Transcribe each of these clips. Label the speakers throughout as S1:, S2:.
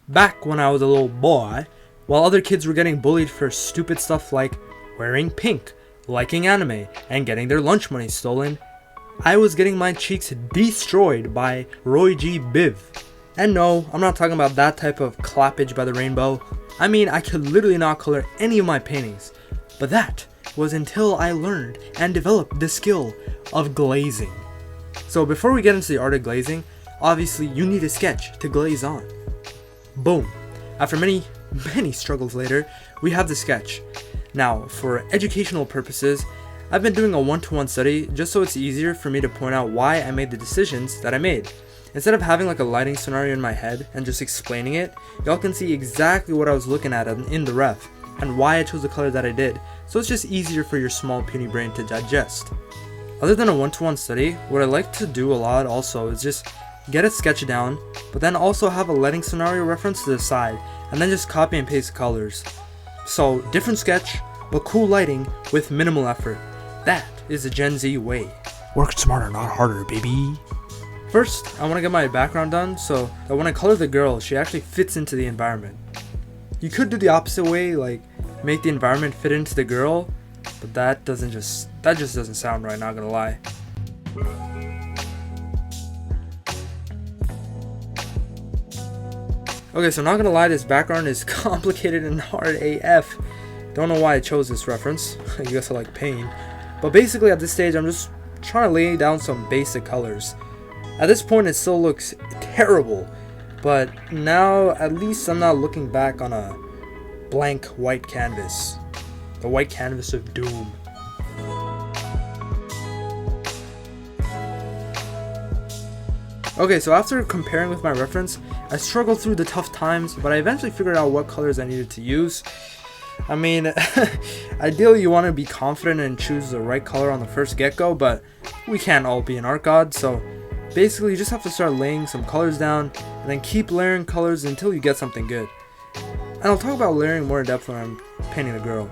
S1: back when I was a little boy, while other kids were getting bullied for stupid stuff like wearing pink, liking anime, and getting their lunch money stolen, I was getting my cheeks destroyed by Roy G. Biv. And no, I'm not talking about that type of clappage by the rainbow. I mean, I could literally not color any of my paintings. But that was until I learned and developed the skill of glazing. So before we get into the art of glazing, obviously you need a sketch to glaze on. Boom. After many struggles later, we have the sketch. Now, for educational purposes, I've been doing a one-to-one study just so it's easier for me to point out why I made the decisions that I made. Instead of having like a lighting scenario in my head and just explaining it, y'all can see exactly what I was looking at in the ref and why I chose the color that I did, so it's just easier for your small puny brain to digest. Other than a one-to-one study, what I like to do a lot also is just get a sketch down, but then also have a lighting scenario reference to the side, and then just copy and paste colors. So, different sketch, but cool lighting with minimal effort. That is the Gen Z way.
S2: Work smarter, not harder, baby.
S1: First, I want to get my background done so that when I color the girl, she actually fits into the environment. You could do the opposite way, like make the environment fit into the girl, but that just doesn't sound right, not gonna lie. Okay, so not gonna lie, this background is complicated and hard AF. Don't know why I chose this reference. I guess I like pain. But basically at this stage, I'm just trying to lay down some basic colors. At this point, it still looks terrible, but now at least I'm not looking back on a blank white canvas. The white canvas of doom. Okay, so after comparing with my reference, I struggled through the tough times, but I eventually figured out what colors I needed to use. I mean, ideally you want to be confident and choose the right color on the first get-go, but we can't all be an art god, so basically you just have to start laying some colors down, and then keep layering colors until you get something good. And I'll talk about layering more in depth when I'm painting the girl.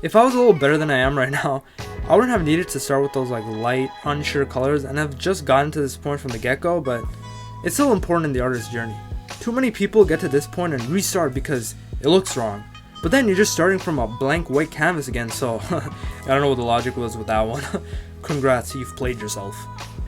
S1: If I was a little better than I am right now, I wouldn't have needed to start with those like light, unsure colors and have just gotten to this point from the get-go, but it's still important in the artist's journey. Too many people get to this point and restart because it looks wrong, but then you're just starting from a blank white canvas again, so I don't know what the logic was with that one. Congrats, you've played yourself.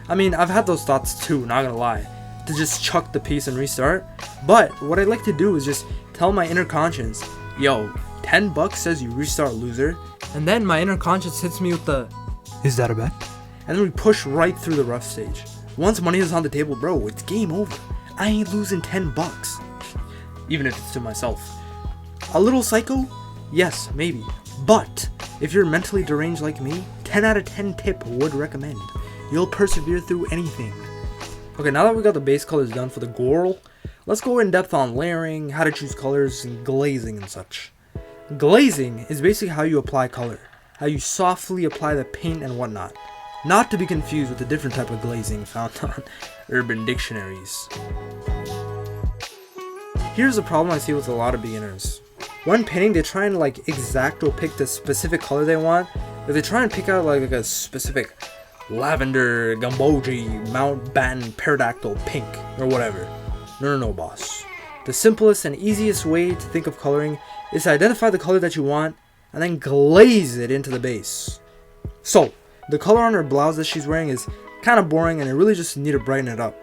S1: I mean, I've had those thoughts too, not gonna lie, to just chuck the piece and restart, but what I like to do is just tell my inner conscience, yo, $10 says you restart, loser. And then my inner conscience hits me with the,
S2: Is that a bet?
S1: and then we push right through the rough stage. Once money is on the table, bro, it's game over. I ain't losing $10. Even if it's to myself. A little psycho? Yes, maybe. But if you're mentally deranged like me, 10 out of 10 tip would recommend. You'll persevere through anything. Okay, now that we got the base colors done for the girl, let's go in depth on layering, how to choose colors, and glazing and such. Glazing is basically how you apply color, how you softly apply the paint and whatnot. Not to be confused with a different type of glazing found on Urban Dictionaries. Here's the problem I see with a lot of beginners. When painting, they try and like exacto pick the specific color they want, or they try and pick out like a specific lavender, gamboge, Mountbatten, peridactyl pink, or whatever. No, boss. The simplest and easiest way to think of coloring is to identify the color that you want and then glaze it into the base. So, the color on her blouse that she's wearing is kind of boring and I really just need to brighten it up.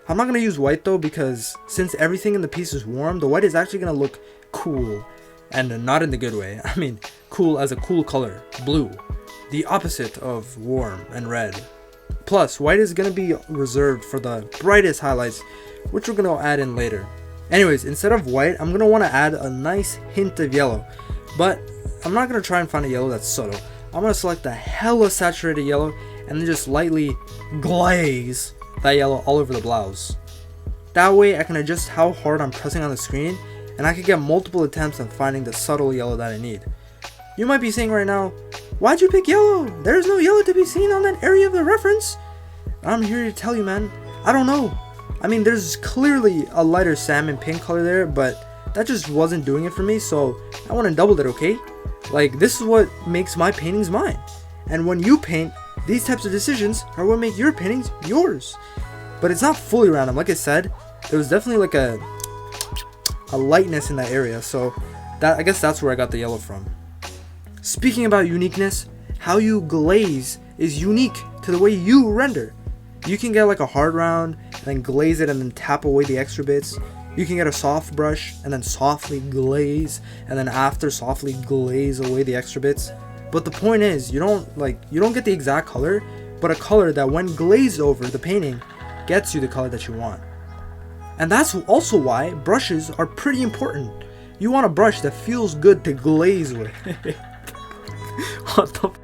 S1: I'm not going to use white though because since everything in the piece is warm, the white is actually going to look cool. And not in the good way. I mean, cool as a cool color, blue. The opposite of warm and red. Plus, white is going to be reserved for the brightest highlights, which we're going to add in later. Anyways, instead of white, I'm going to want to add a nice hint of yellow. But I'm not going to try and find a yellow that's subtle. I'm going to select the hella saturated yellow and then just lightly glaze that yellow all over the blouse. That way I can adjust how hard I'm pressing on the screen and I can get multiple attempts at finding the subtle yellow that I need. You might be saying right now, why'd you pick yellow? There's no yellow to be seen on that area of the reference. I'm here to tell you, man, I don't know. I mean, there's clearly a lighter salmon pink color there, but that just wasn't doing it for me, so I went and doubled it, okay? Like, this is what makes my paintings mine. And when you paint, these types of decisions are what make your paintings yours. But it's not fully random. Like I said, there was definitely like a a lightness in that area. So I guess that's where I got the yellow from. Speaking about uniqueness, how you glaze is unique to the way you render. You can get like a hard round and then glaze it and then tap away the extra bits. You can get a soft brush and then softly glaze, and then after softly glaze away the extra bits. But the point is, you don't get the exact color, but a color that when glazed over the painting gets you the color that you want. And that's also why brushes are pretty important. You want a brush that feels good to glaze with. What the f?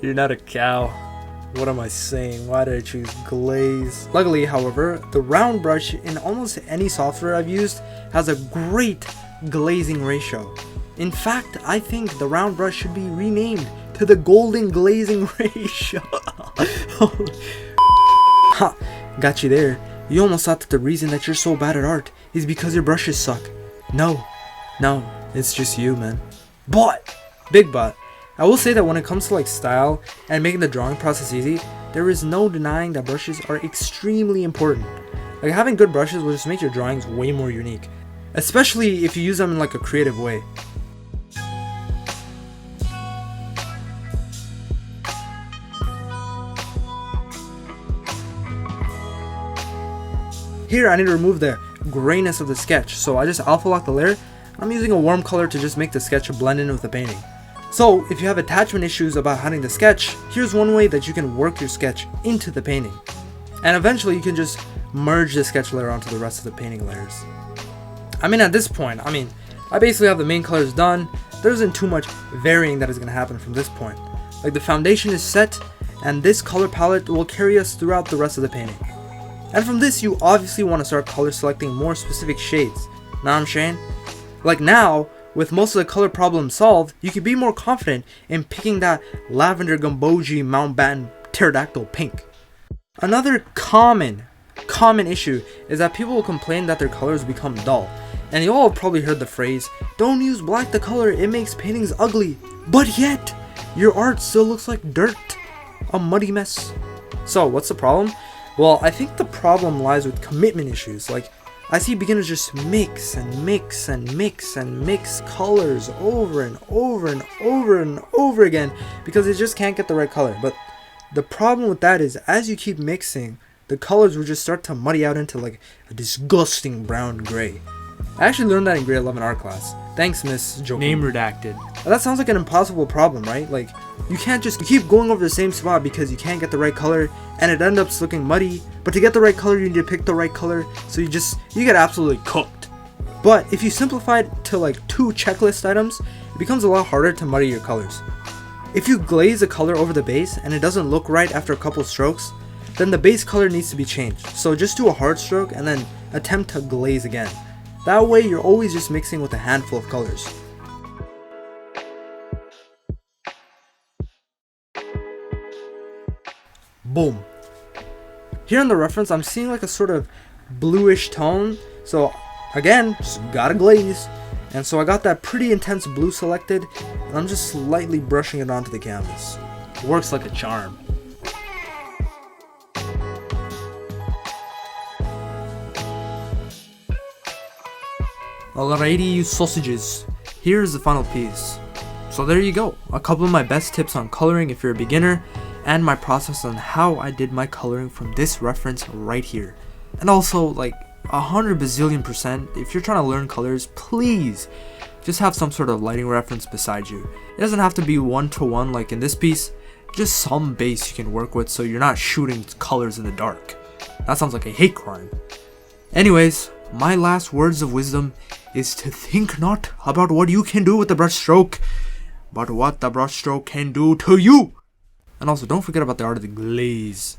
S1: You're not a cow. What am I saying? Why did I choose glaze? Luckily, however, the round brush in almost any software I've used has a great glazing ratio. In fact, I think the round brush should be renamed to the golden glazing ratio. Ha! Got you there. You almost thought that the reason that you're so bad at art is because your brushes suck. No, it's just you, man. But, big but, I will say that when it comes to like style and making the drawing process easy, there is no denying that brushes are extremely important. Like having good brushes will just make your drawings way more unique, especially if you use them in like a creative way. Here I need to remove the grayness of the sketch, so I just alpha lock the layer. I'm using a warm color to just make the sketch blend in with the painting. So if you have attachment issues about hiding the sketch, here's one way that you can work your sketch into the painting. And eventually you can just merge the sketch layer onto the rest of the painting layers. At this point, I basically have the main colors done. There isn't too much varying that is going to happen from this point. Like the foundation is set, and this color palette will carry us throughout the rest of the painting. And from this, you obviously want to start color selecting more specific shades. Know what I'm saying? Like now, with most of the color problems solved, you can be more confident in picking that lavender gambogi Mountbatten pterodactyl pink. Another common issue is that people will complain that their colors become dull. And you all have probably heard the phrase, "Don't use black the color, it makes paintings ugly." But yet, your art still looks like dirt. A muddy mess. So what's the problem? Well, I think the problem lies with commitment issues. Like, I see beginners just mix colors over and over again because they just can't get the right color. But the problem with that is, as you keep mixing, the colors will just start to muddy out into like a disgusting brown gray. I actually learned that in grade 11 art class. Thanks, Miss Joker.
S2: Name redacted.
S1: That sounds like an impossible problem, right? Like, you can't just keep going over the same spot because you can't get the right color and it ends up looking muddy. But to get the right color, you need to pick the right color, so you get absolutely cooked. But if you simplify it to like 2 checklist items, it becomes a lot harder to muddy your colors. If you glaze a color over the base and it doesn't look right after a couple strokes, then the base color needs to be changed. So just do a hard stroke and then attempt to glaze again. That way you're always just mixing with a handful of colors. Boom. Here in the reference, I'm seeing like a sort of bluish tone. So again, just gotta glaze. And so I got that pretty intense blue selected, and I'm just slightly brushing it onto the canvas. Works like a charm. Alrighty, you sausages. Here's the final piece. So there you go. A couple of my best tips on coloring if you're a beginner, and my process on how I did my coloring from this reference right here. And also, like 100 bazillion% if you're trying to learn colors, please just have some sort of lighting reference beside you. It doesn't have to be one-to-one like in this piece, just some base you can work with so you're not shooting colors in the dark. That sounds like a hate crime. Anyways, my last words of wisdom is to think not about what you can do with the brush stroke, but what the brush stroke can do to you. And also, don't forget about the art of the glaze.